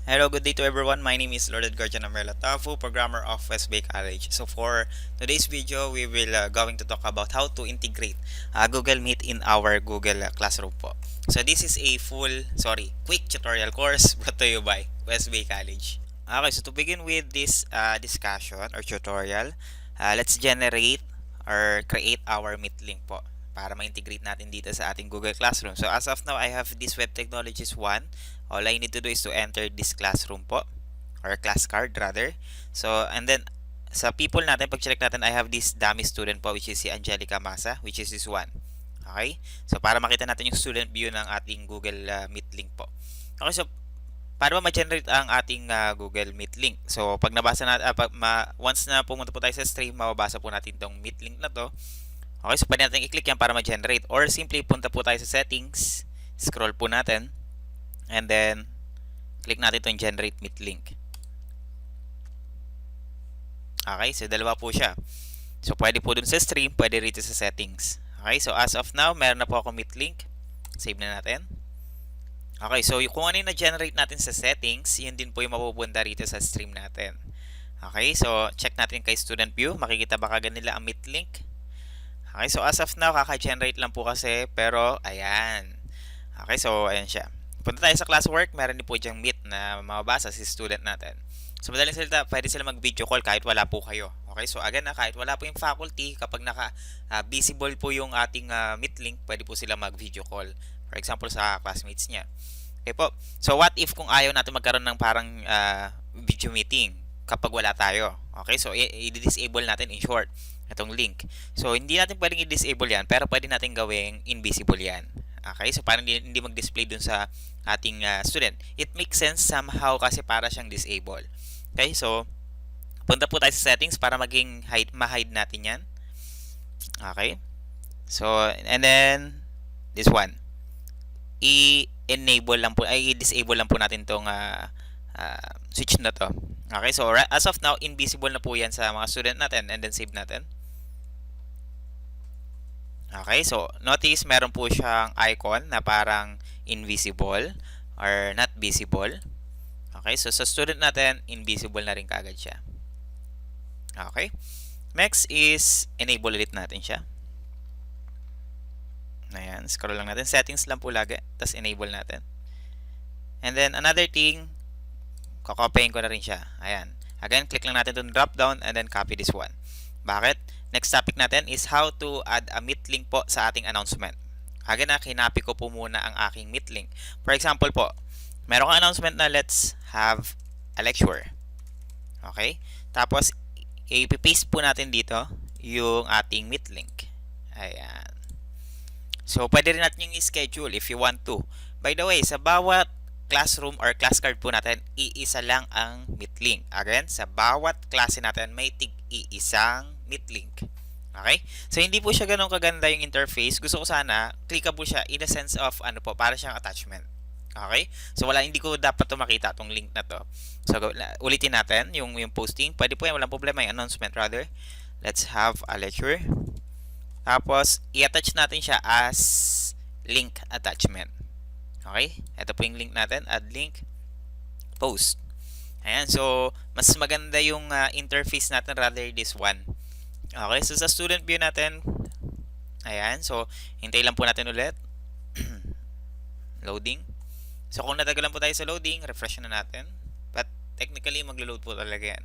Hello, good day to everyone. My name is Lord Guardian Amerla Tafu, programmer of West Bay College. So for today's video, we will going to talk about how to integrate Google Meet in our Google Classroom po. So this is a quick tutorial course brought to you by West Bay College. Okay, so to begin with this discussion or tutorial, let's generate or create our Meet link po para ma-integrate natin dito sa ating Google Classroom. So as of now, I have this Web Technologies 1. All I need to do is to enter this classroom po, or class card rather. So, and then sa people natin, pag check natin, I have this dummy student po, which is si Angelica Masa, which is this one. Okay? So, para makita natin yung student view ng ating Google Meet link po. Okay, so para ba ma-generate ang ating Google Meet link? So, pag nabasa natin, once na pumunta po tayo sa stream, mababasa po natin itong Meet link na to. Okay, so pwede natin i-click yan para ma-generate. Or simply, punta po tayo sa settings, scroll po natin, and then, click natin itong generate Meet link. Okay, so dalawa po siya. So, pwede po dun sa stream, pwede rito sa settings. Okay, so as of now, meron na po ako Meet link. Save na natin. Okay, so kung ano yung na-generate natin sa settings, yun din po yung mapupunta rito sa stream natin. Okay, so check natin kay student view. Makikita ba kagad nila ang Meet link? Okay, so as of now, kaka-generate lang po kasi, pero ayan. Okay, so ayan siya. Punta tayo sa classwork, meron din po diyang Meet na mababasa si student natin. So madaling salita, pwede sila mag-video call kahit wala po kayo. Okay, so again kahit wala po yung faculty, kapag visible po yung ating Meet link, pwede po sila mag-video call. For example, sa classmates niya. Okay po. So what if kung ayaw natin magkaroon ng parang video meeting kapag wala tayo? Okay, so i-disable natin in short itong link. So hindi natin pwedeng i-disable yan, pero pwede natin gawing invisible yan. Okay, so parang hindi mag-display dun sa ating student. It makes sense somehow kasi para siyang disable. Okay, so punta po tayo sa settings para maging ma-hide natin yan. Okay, so and then this one, i-disable lang po natin tong switch na to. Okay, so as of now, invisible na po yan sa mga student natin, and then save natin. Okay, so notice meron po siyang icon na parang invisible or not visible. Okay, so sa student natin, invisible na rin kagad siya. Okay, next is enable ulit natin siya. Ayan, scroll lang natin. Settings lang po lagi, tapos enable natin. And then another thing, kakopyahin ko na rin siya. Ayan, again, click lang natin itong drop down and then copy this one. Bakit? Next topic natin is how to add a Meet link po sa ating announcement. Again kinopy ko po muna ang aking Meet link. For example po, meron kang announcement na let's have a lecture. Okay? Tapos, i-paste po natin dito yung ating Meet link. Ayan. So, pwede rin natin yung i-schedule if you want to. By the way, sa bawat classroom or class card po natin, iisa lang ang Meet link. Again, sa bawat klase natin, may tig-iisang Meet link. Okay? So, hindi po siya ganun kaganda yung interface. Gusto ko sana, clickable siya in the sense of, para siyang attachment. Okay? So, hindi ko dapat makita itong link na to. So, ulitin natin yung posting. Pwede po yan, walang problema, yung announcement rather. Let's have a lecture. Tapos, i-attach natin siya as link attachment. Okay? Ito po yung link natin. Add link. Post. Ayan. So, mas maganda yung interface natin rather this one. Okay. So, sa student view natin, ayan. So, hintay lang po natin ulit. Loading. So, kung natagalan po tayo sa loading, refresh na natin. But, technically, maglo-load po talaga yan.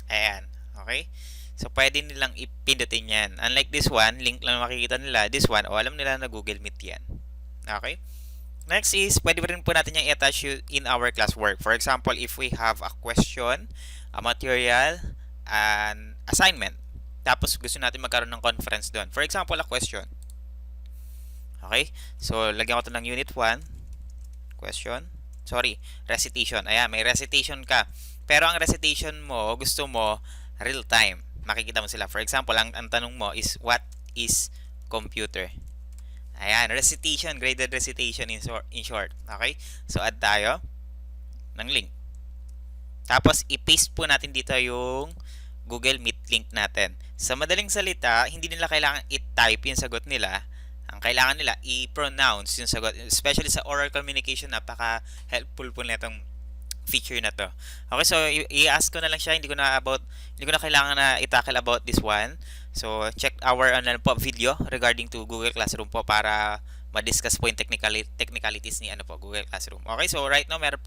Ayan. Okay. So, pwede nilang ipindutin yan. Unlike this one, link lang makikita nila. This one, alam nila na Google Meet yan. Okay. Next is, pwede rin po natin yung i-attach in our classwork. For example, if we have a question, a material, an assignment, tapos gusto natin magkaroon ng conference doon. For example, a question. Okay? So, lagyan ko ito ng Unit 1. Question. Recitation. Ayan, may recitation ka. Pero ang recitation mo, gusto mo, real time. Makikita mo sila. For example, ang tanong mo is, what is computer? Ayan, recitation, graded recitation in short. Okay? So, add tayo ng link. Tapos, i-paste po natin dito yung Google Meet link natin. Sa madaling salita, hindi nila kailangan i-type yung sagot nila. Ang kailangan nila i-pronounce yung sagot. Especially sa oral communication, napaka-helpful po nitong feature na to. Okay, so i-ask ko na lang siya, hindi ko na kailangan na i-tackle about this one. So check our video regarding to Google Classroom po para ma-discuss po yung technicalities ni Google Classroom. Okay, so right now meron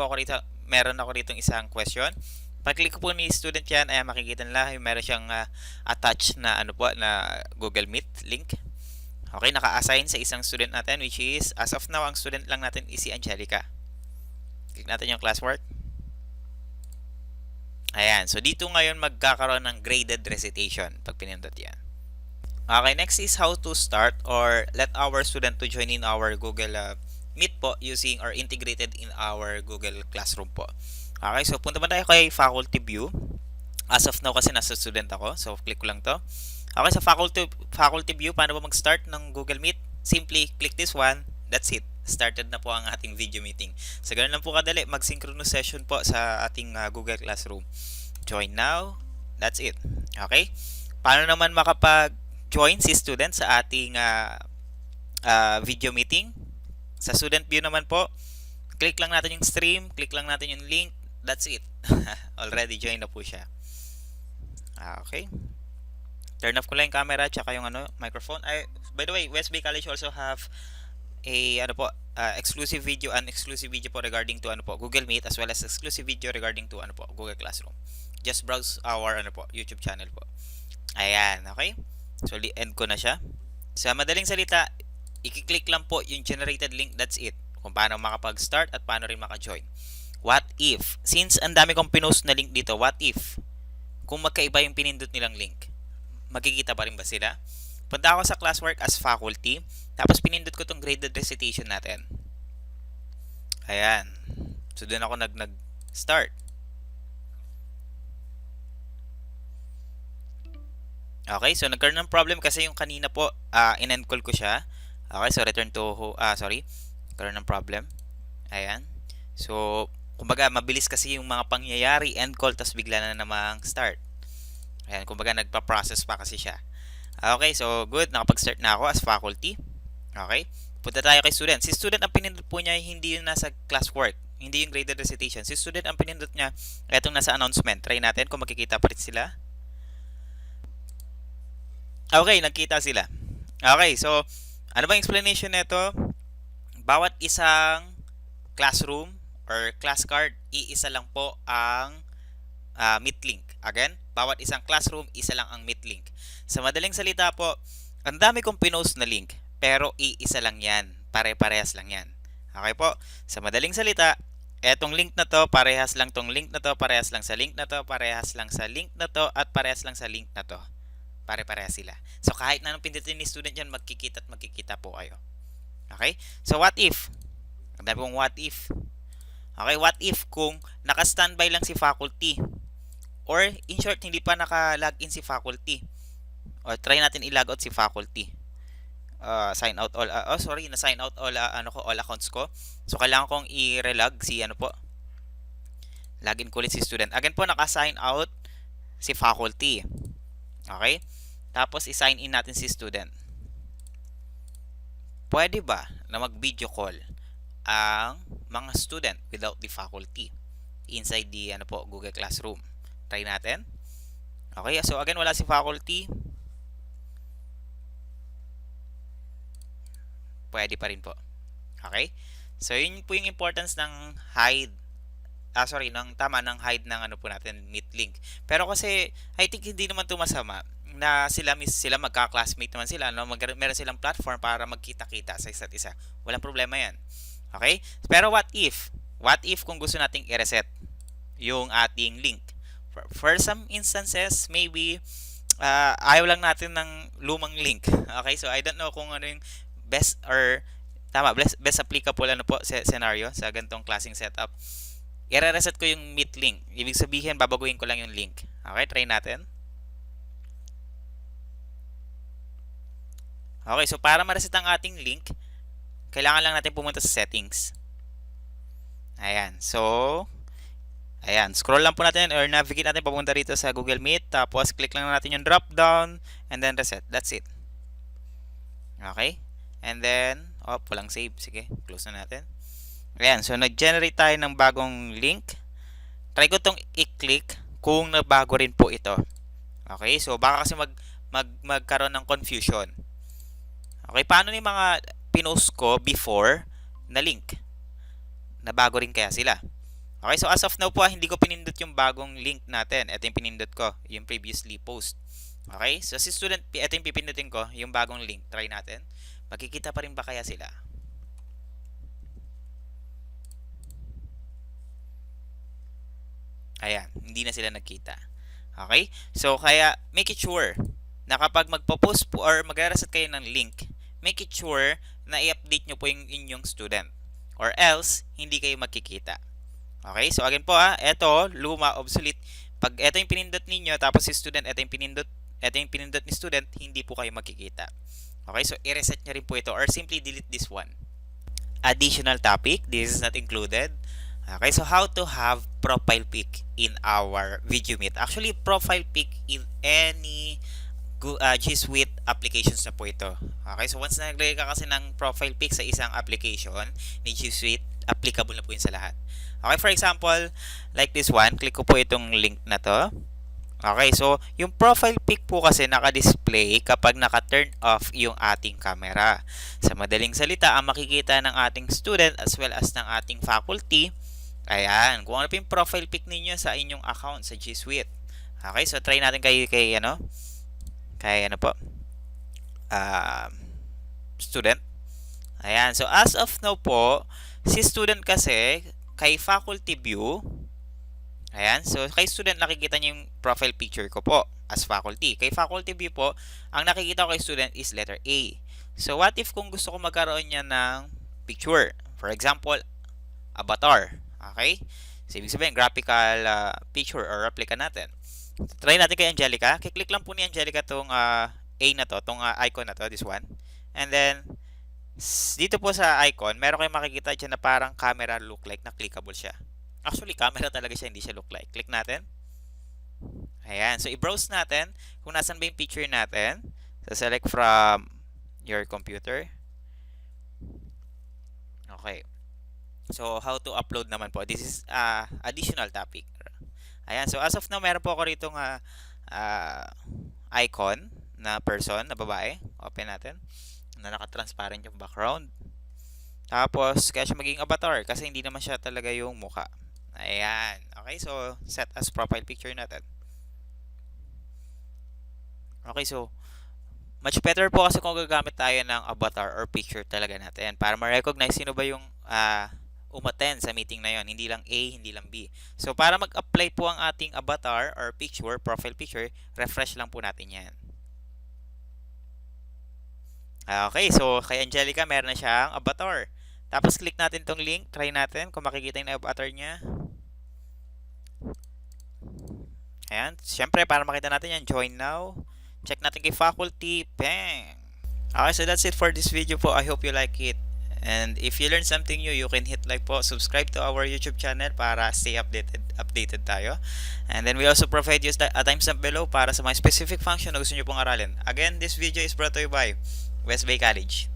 ako rito isang question. Pag-click po ni student yan, ay makikita nila yung meron siyang attached na na Google Meet link. Okay, naka-assign sa isang student natin, which is as of now ang student lang natin is si Angelica. Click natin yung classwork. Ayan, so dito ngayon magkakaroon ng graded recitation pag pinindot yan. Okay, next is how to start or let our student to join in our Google Meet po using or integrated in our Google Classroom po. Okay, so punta tayo kay faculty view. As of now kasi nasa student ako, so click ko lang to. Okay, sa faculty view, paano ba mag-start ng Google Meet? Simply click this one, that's it. Started na po ang ating video meeting. So, ganun lang po kadali. Mag-synchronous session po sa ating Google Classroom. Join now. That's it. Okay? Paano naman makapag-join si student sa ating video meeting? Sa student view naman po, click lang natin yung stream, click lang natin yung link. That's it. Already join na po siya. Okay? Turn off ko lang yung camera tsaka yung microphone. By the way, Westby College also have a exclusive video and exclusive video po regarding to Google Meet as well as exclusive video regarding to Google Classroom. Just browse our YouTube channel po. Ayan, okay? So end ko na siya. Sa madaling salita, i-click lang po yung generated link, that's it. Kung paano makapag-start at paano rin maka-join. What if, since ang dami kong pinost na link dito, what if kung magkaiba yung pinindot nilang link? Magkikita pa rin ba sila? Punta ako sa classwork as faculty. Tapos pinindot ko tong graded recitation natin. Ayan. So doon ako nag-start. Okay, so nagkaroon ng problem kasi yung kanina po in-encall ko siya. Okay, so return to nagkaroon ng problem. Ayan. So kumbaga mabilis kasi yung mga pangyayari, end call tapos bigla na namang start. Ayan, kumbaga nagpa-process pa kasi siya. Okay, so good. Nakapag-start na ako as faculty. Okay. Punta tayo kay student. Si student ang pinindot po niya hindi yung nasa classwork. Hindi yung graded recitation. Si student ang pinindot niya itong nasa announcement. Try natin kung makikita pa rin sila. Okay, nagkita sila. Okay, so ano bang explanation nito? Bawat isang classroom or class card, iisa lang po ang Meet link. Again, bawat isang classroom, isa lang ang Meet link. Sa madaling salita po, ang dami kong pinost na link, pero iisa lang yan. Pare-parehas lang yan. Okay po? Sa madaling salita, etong link na to, parehas lang tong link na to, parehas lang sa link na to, parehas lang sa link na to, at parehas lang sa link na to. Pare-parehas sila. So, kahit na anong pindutin ni student yan, magkikita at magkikita po kayo. Okay? So, what if? Ang dami kong what if. Okay, what if kung naka-standby lang si faculty? Or, in short, hindi pa naka-login si faculty. O, try natin i-log out si faculty. Sign out all, na-sign out all, all accounts ko. So, kailangan kong i-relog si, login ko ulit si student. Again po, naka-sign out si faculty. Okay? Tapos, i-sign in natin si student. Pwede ba na mag-video call ang mga student without the faculty inside the, Google Classroom? Try natin. Okay, so again, wala si faculty. Pwede pa rin po. Okay? So, yun po yung importance ng hide. Ng hide ng po natin, Meet link. Pero kasi, I think hindi naman ito masama na sila magka-classmate naman sila, meron silang platform para magkita-kita sa isa't isa. Walang problema yan. Okay? Pero what if? What if kung gusto nating i-reset yung ating link? For some instances, maybe ayaw lang natin ng lumang link. Okay? So, I don't know kung ano yung best applicable scenario sa ganitong klaseng setup. I-reset ko yung Meet link. Ibig sabihin, babaguhin ko lang yung link. Okay? Try natin. Okay, so para ma-reset ang ating link, kailangan lang natin pumunta sa settings. Ayan. So, ayan. Scroll lang po natin or navigate natin papunta rito sa Google Meet. Tapos, click lang natin yung drop down and then reset. That's it. Okay? And then, walang save. Sige, close na natin. Ayan, so nag-generate tayo ng bagong link. Try ko tong i-click kung nabago rin po ito. Okay, so baka kasi magkaroon ng confusion. Okay, paano yung mga pinost ko before na link? Nabago rin kaya sila? Okay, so as of now po, hindi ko pinindot yung bagong link natin. Ito yung pinindot ko, yung previously post. Okay, so si student, ito yung pipindutin ko, yung bagong link. Try natin. Makikita pa rin ba kaya sila? Ayan, hindi na sila nagkita. Okay, so kaya make it sure na kapag magpo-post po or mag-reset kayo ng link, make it sure na i-update nyo po yung inyong student. Or else, hindi kayo magkikita. Okay, so again po eto, luma, obsolete. Pag eto yung pinindot ninyo, tapos si student, eto yung pinindot ni student, hindi po kayo magkikita. Okay, so i-reset nyo rin po ito or simply delete this one. Additional topic, this is not included. Okay, so how to have profile pic in our video meet. Actually, profile pic in any G Suite applications na po ito. Okay, so once na naglagay ka kasi ng profile pic sa isang application ni G Suite, applicable na po yun sa lahat. Okay, for example, like this one, click ko po itong link na to. Okay, so yung profile pic po kasi naka-display kapag naka-turn off yung ating camera. Sa madaling salita, ang makikita ng ating student as well as ng ating faculty, ayan, kung ano po yung profile pic ninyo sa inyong account sa G Suite. Okay, so try natin kay ano po, student. Ayan, so as of now po, si student kasi, kay faculty view, ayan, so kay student nakikita niyo yung profile picture ko po as faculty. Kay faculty view po, ang nakikita ko kay student is letter A. So what if kung gusto ko magkaroon niya ng picture? For example, avatar. Okay? So ibig sabihin, graphical picture or replica natin. Try natin kay Angelica. Kiklik lang po ni Angelica tong A na to, tong icon na to, this one. And then, dito po sa icon, meron kayong makikita dyan na parang camera look like na clickable siya. Actually, camera talaga siya, hindi siya look like. Click natin. Ayan. So, i-browse natin kung nasan ba yung picture natin. So, select from your computer. Okay. So, how to upload naman po. This is additional topic. Ayan. So, as of now, meron po ako rito icon na person, na babae. Open natin. Na naka-transparent yung background. Tapos, kaya siya maging avatar kasi hindi naman siya talaga yung mukha. Ayan. Okay, so, set as profile picture natin. Okay, so, much better po kasi kung gagamit tayo ng avatar or picture talaga natin para ma-recognize sino ba yung umattend sa meeting na yon, hindi lang A, hindi lang B. So, para mag-apply po ang ating avatar or picture, profile picture, refresh lang po natin yan. Okay, so kay Angelica meron na siyang avatar. Tapos click natin tong link, try natin kung makikita yung avatar niya. Ayan, syempre para makita natin yan, join now. Check natin kay faculty, bang! Okay, so that's it for this video po. I hope you like it. And if you learned something new, you can hit like po, subscribe to our YouTube channel para stay updated tayo. And then we also provide you a timestamp below para sa mga specific function na gusto nyo pong aralin. Again, this video is brought to you by West Bay College.